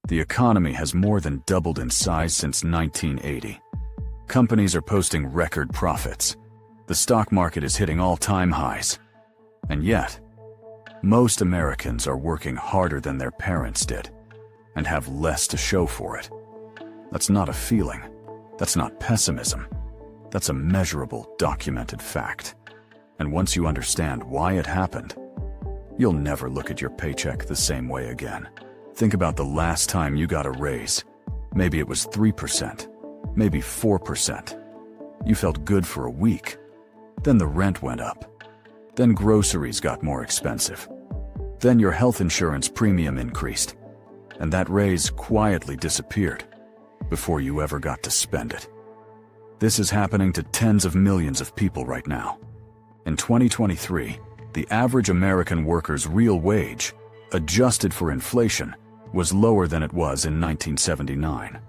The economy has more than doubled in size since 1980. Companies are posting record profits. The stock market is hitting all-time highs. And yet, most Americans are working harder than their parents did and have less to show for it. That's not a feeling. That's not pessimism. That's a measurable, documented fact. And once you understand why it happened, you'll never look at your paycheck the same way again. Think about the last time you got a raise. Maybe it was 3%, maybe 4%. You felt good for a week. Then the rent went up. Then groceries got more expensive. Then your health insurance premium increased. And that raise quietly disappeared before you ever got to spend it. This is happening to tens of millions of people right now. In 2023, the average American worker's real wage, adjusted for inflation, was lower than it was in 1979.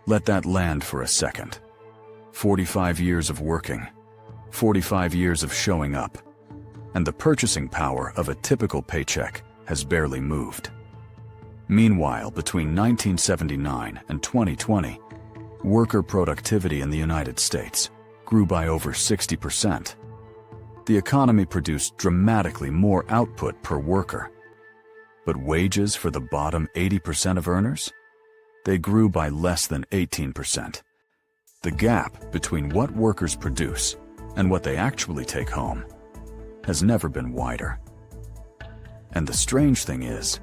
Let that land for a second. 45 years of working, 45 years of showing up, and the purchasing power of a typical paycheck has barely moved. Meanwhile, between 1979 and 2020, worker productivity in the United States grew by over 60%. The economy produced dramatically more output per worker. But wages for the bottom 80% of earners? They grew by less than 18%. The gap between what workers produce and what they actually take home has never been wider. And the strange thing is,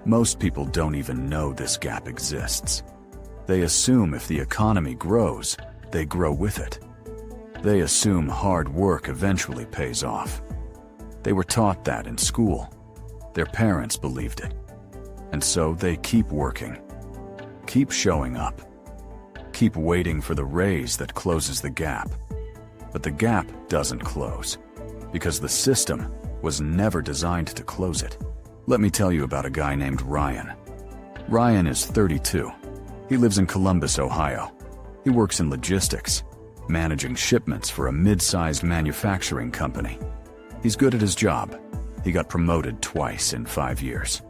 most people don't even know this gap exists. They assume if the economy grows, they grow with it. They assume hard work eventually pays off. They were taught that in school. Their parents believed it. And so they keep working, keep showing up, keep waiting for the raise that closes the gap. But the gap doesn't close, because the system was never designed to close it. Let me tell you about a guy named Ryan. Ryan is 32. He lives in Columbus, Ohio. He works in logistics, managing shipments for a mid-sized manufacturing company. He's good at his job. He got promoted twice in 5 years.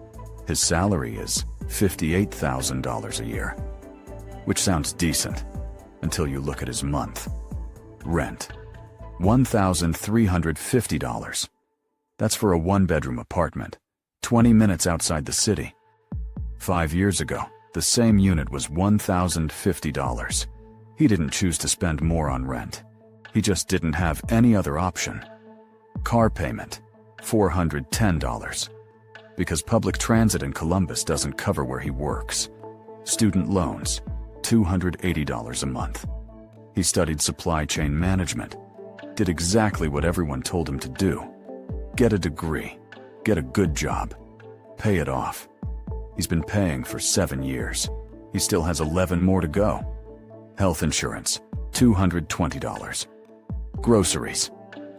His salary is $58,000 a year, which sounds decent until you look at his month. Rent, $1,350. That's for a one-bedroom apartment, 20 minutes outside the city. 5 years ago, the same unit was $1,050. He didn't choose to spend more on rent. He just didn't have any other option. Car payment, $410. Because public transit in Columbus doesn't cover where he works. Student loans, $280 a month. He studied supply chain management, did exactly what everyone told him to do. Get a degree, get a good job, pay it off. He's been paying for 7 years. He still has 11 more to go. Health insurance, $220. Groceries,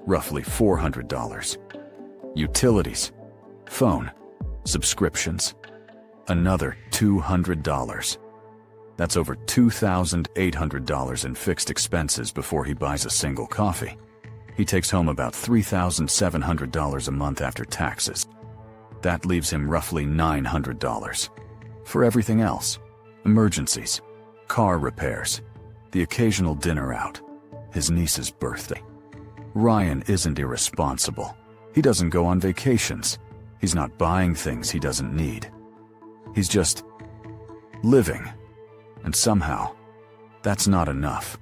roughly $400. Utilities, phone, subscriptions, another $200. That's over $2,800 in fixed expenses before he buys a single coffee. He takes home about $3,700 a month after taxes. That leaves him roughly $900. For everything else, emergencies, car repairs, the occasional dinner out, his niece's birthday. Ryan isn't irresponsible. He doesn't go on vacations. He's not buying things he doesn't need. He's just living. And somehow, that's not enough.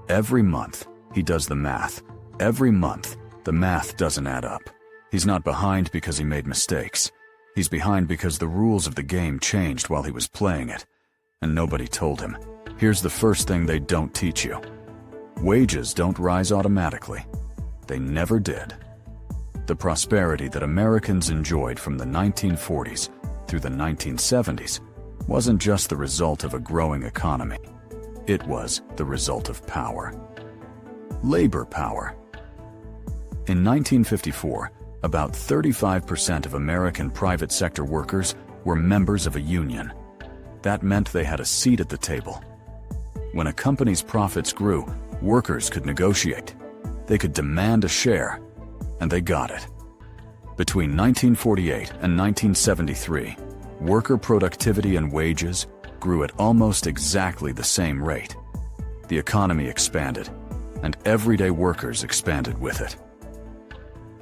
Every month, he does the math. Every month, the math doesn't add up. He's not behind because he made mistakes. He's behind because the rules of the game changed while he was playing it, and nobody told him. Here's the first thing they don't teach you. Wages don't rise automatically. They never did. The prosperity that Americans enjoyed from the 1940s through the 1970s wasn't just the result of a growing economy. It was the result of power. Labor power. In 1954, about 35% of American private sector workers were members of a union. That meant they had a seat at the table. When a company's profits grew, workers could negotiate. They could demand a share, and they got it. Between 1948 and 1973, Worker productivity and wages grew at almost exactly the same rate. The economy expanded, and everyday workers expanded with it.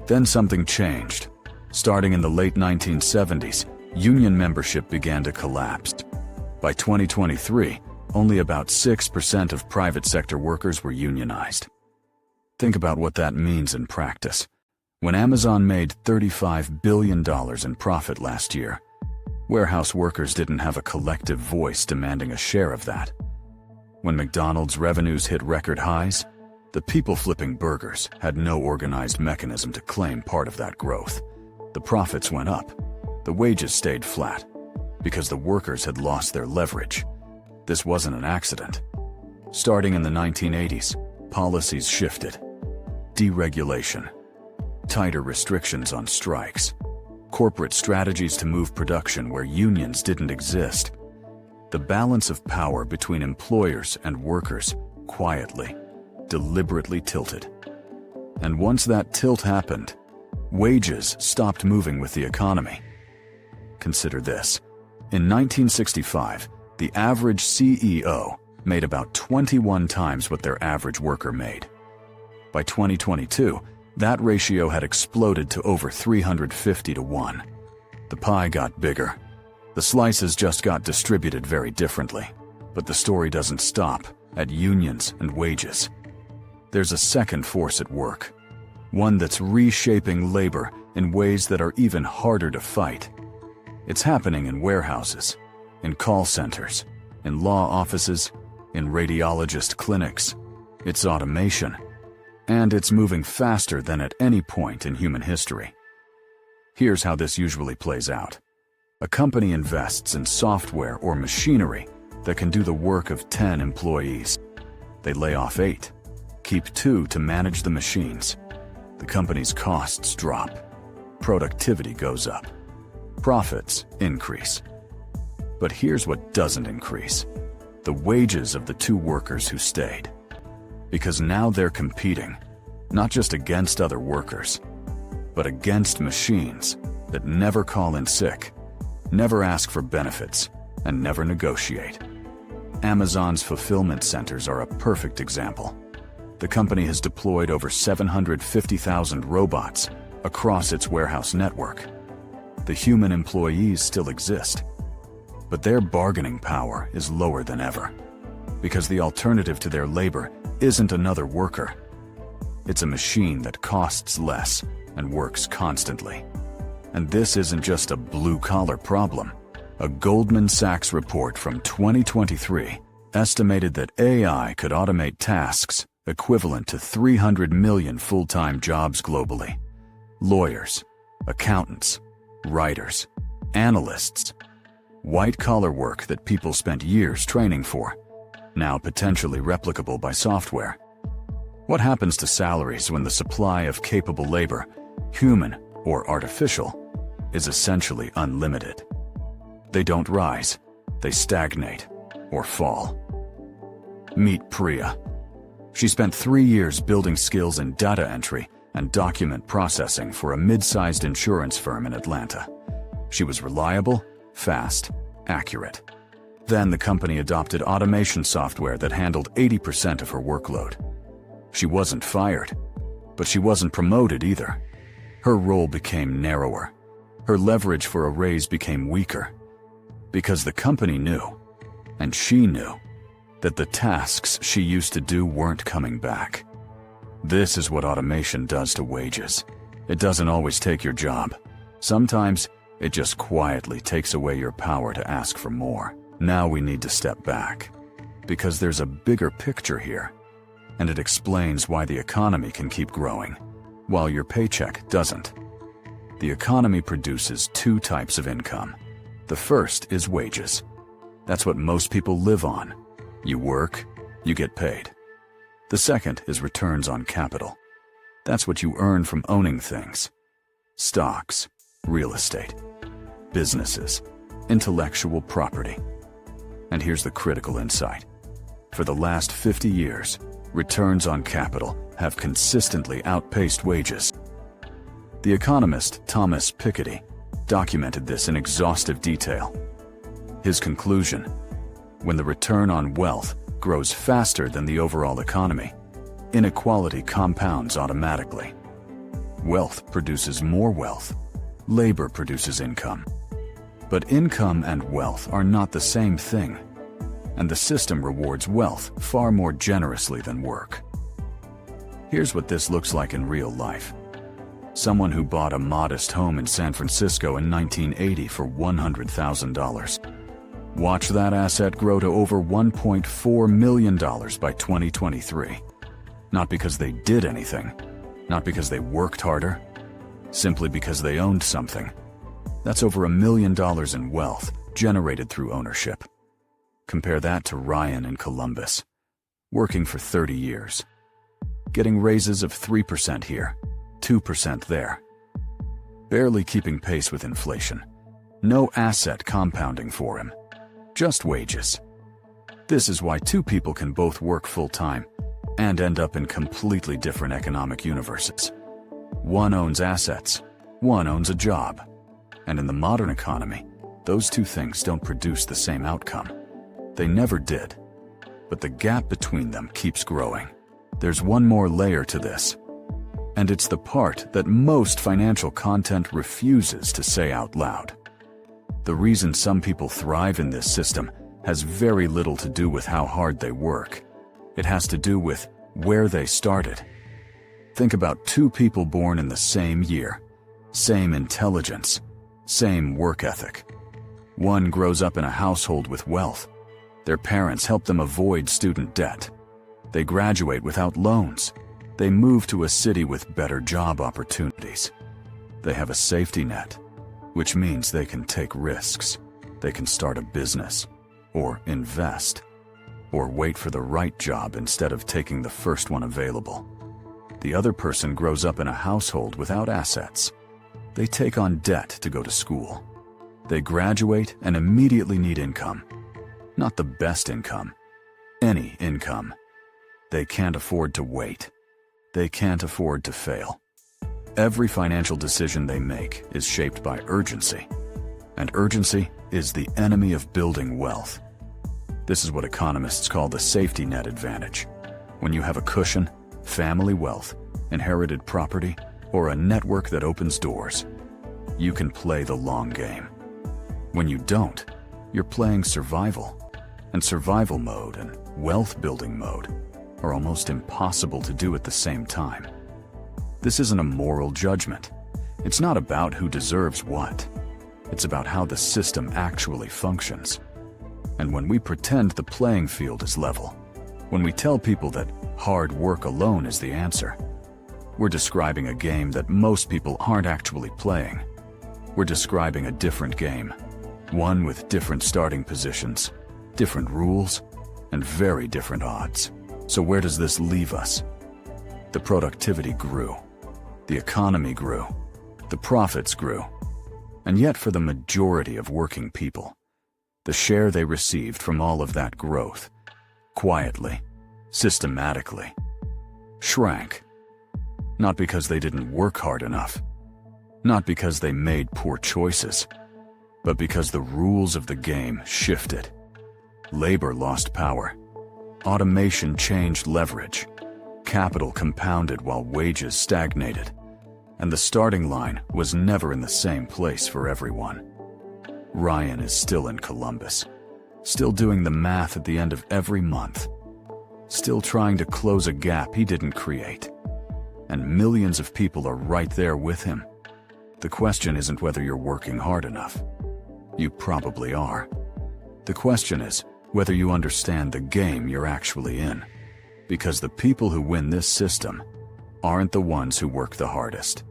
Then something changed. Starting in the late 1970s, union membership began to collapse. By 2023, only about 6% of private sector workers were unionized. Think about what that means in practice. When Amazon made $35 billion in profit last year, warehouse workers didn't have a collective voice demanding a share of that. When McDonald's revenues hit record highs, the people flipping burgers had no organized mechanism to claim part of that growth. The profits went up. The wages stayed flat, because the workers had lost their leverage. This wasn't an accident. Starting in the 1980s, policies shifted. Deregulation, tighter restrictions on strikes, corporate strategies to move production where unions didn't exist. The balance of power between employers and workers quietly, deliberately tilted. And once that tilt happened, wages stopped moving with the economy. Consider this. In 1965, the average CEO made about 21 times what their average worker made. By 2022, that ratio had exploded to over 350 to 1. The pie got bigger. The slices just got distributed very differently. But the story doesn't stop at unions and wages. There's a second force at work, one that's reshaping labor in ways that are even harder to fight. It's happening in warehouses, in call centers, in law offices, in radiologist clinics. It's automation. And it's moving faster than at any point in human history. Here's how this usually plays out. A company invests in software or machinery that can do the work of 10 employees. They lay off 8, keep 2 to manage the machines. The company's costs drop. Productivity goes up. Profits increase. But here's what doesn't increase: the wages of the 2 workers who stayed. Because now they're competing, not just against other workers, but against machines that never call in sick, never ask for benefits, and never negotiate. Amazon's fulfillment centers are a perfect example. The company has deployed over 750,000 robots across its warehouse network. The human employees still exist, but their bargaining power is lower than ever, because the alternative to their labor isn't another worker. It's a machine that costs less and works constantly. And this isn't just a blue-collar problem. A Goldman Sachs report from 2023 estimated that AI could automate tasks equivalent to 300 million full-time jobs globally. Lawyers, accountants, writers, analysts, white-collar work that people spent years training for, now potentially replicable by software. What happens to salaries when the supply of capable labor, human or artificial, is essentially unlimited? They don't rise, they stagnate or fall. Meet Priya. She spent 3 years building skills in data entry and document processing for a mid-sized insurance firm in Atlanta. She was reliable, fast, accurate. Then the company adopted automation software that handled 80% of her workload. She wasn't fired, but she wasn't promoted either. Her role became narrower. Her leverage for a raise became weaker. Because the company knew, and she knew, that the tasks she used to do weren't coming back. This is what automation does to wages. It doesn't always take your job. Sometimes it just quietly takes away your power to ask for more. Now we need to step back, because there's a bigger picture here, and it explains why the economy can keep growing, while your paycheck doesn't. The economy produces 2 types of income. The first is wages. That's what most people live on. You work, you get paid. The second is returns on capital. That's what you earn from owning things. Stocks, real estate, businesses, intellectual property. And here's the critical insight. For the last 50 years, returns on capital have consistently outpaced wages. The economist Thomas Piketty documented this in exhaustive detail. His conclusion: when the return on wealth grows faster than the overall economy, inequality compounds automatically. Wealth produces more wealth. Labor produces income. But income and wealth are not the same thing, and the system rewards wealth far more generously than work. Here's what this looks like in real life. Someone who bought a modest home in San Francisco in 1980 for $100,000. Watch that asset grow to over $1.4 million by 2023. Not because they did anything, not because they worked harder, simply because they owned something. That's over $1 million in wealth generated through ownership. Compare that to Ryan in Columbus, working for 30 years, getting raises of 3% here, 2% there, barely keeping pace with inflation. No asset compounding for him, just wages. This is why two people can both work full-time and end up in completely different economic universes. One owns assets, one owns a job. And in the modern economy, those two things don't produce the same outcome. They never did. But the gap between them keeps growing. There's one more layer to this, and it's the part that most financial content refuses to say out loud. The reason some people thrive in this system has very little to do with how hard they work. It has to do with where they started. Think about two people born in the same year, same intelligence, same work ethic. One grows up in a household with wealth. Their parents help them avoid student debt. They graduate without loans. They move to a city with better job opportunities. They have a safety net, which means they can take risks. They can start a business, or invest, or wait for the right job instead of taking the first one available. The other person grows up in a household without assets. They take on debt to go to school. They graduate and immediately need income. Not the best income, any income. They can't afford to wait. They can't afford to fail. Every financial decision they make is shaped by urgency. And urgency is the enemy of building wealth. This is what economists call the safety net advantage. When you have a cushion, family wealth, inherited property, or a network that opens doors, you can play the long game. When you don't, you're playing survival. And survival mode and wealth building mode are almost impossible to do at the same time. This isn't a moral judgment. It's not about who deserves what. It's about how the system actually functions. And when we pretend the playing field is level, when we tell people that hard work alone is the answer, we're describing a game that most people aren't actually playing. We're describing a different game, one with different starting positions, different rules, and very different odds. So where does this leave us? The productivity grew. The economy grew. The profits grew. And yet for the majority of working people, the share they received from all of that growth, quietly, systematically, shrank. Not because they didn't work hard enough, not because they made poor choices, but because the rules of the game shifted. Labor lost power. Automation changed leverage. Capital compounded while wages stagnated. And the starting line was never in the same place for everyone. Ryan is still in Columbus, still doing the math at the end of every month, still trying to close a gap he didn't create. And millions of people are right there with him. The question isn't whether you're working hard enough. You probably are. The question is whether you understand the game you're actually in. Because the people who win this system aren't the ones who work the hardest.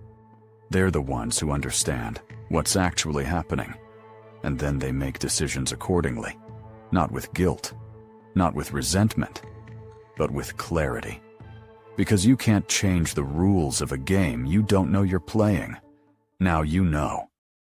They're the ones who understand what's actually happening. And then they make decisions accordingly. Not with guilt, not with resentment, but with clarity. Because you can't change the rules of a game you don't know you're playing. Now you know.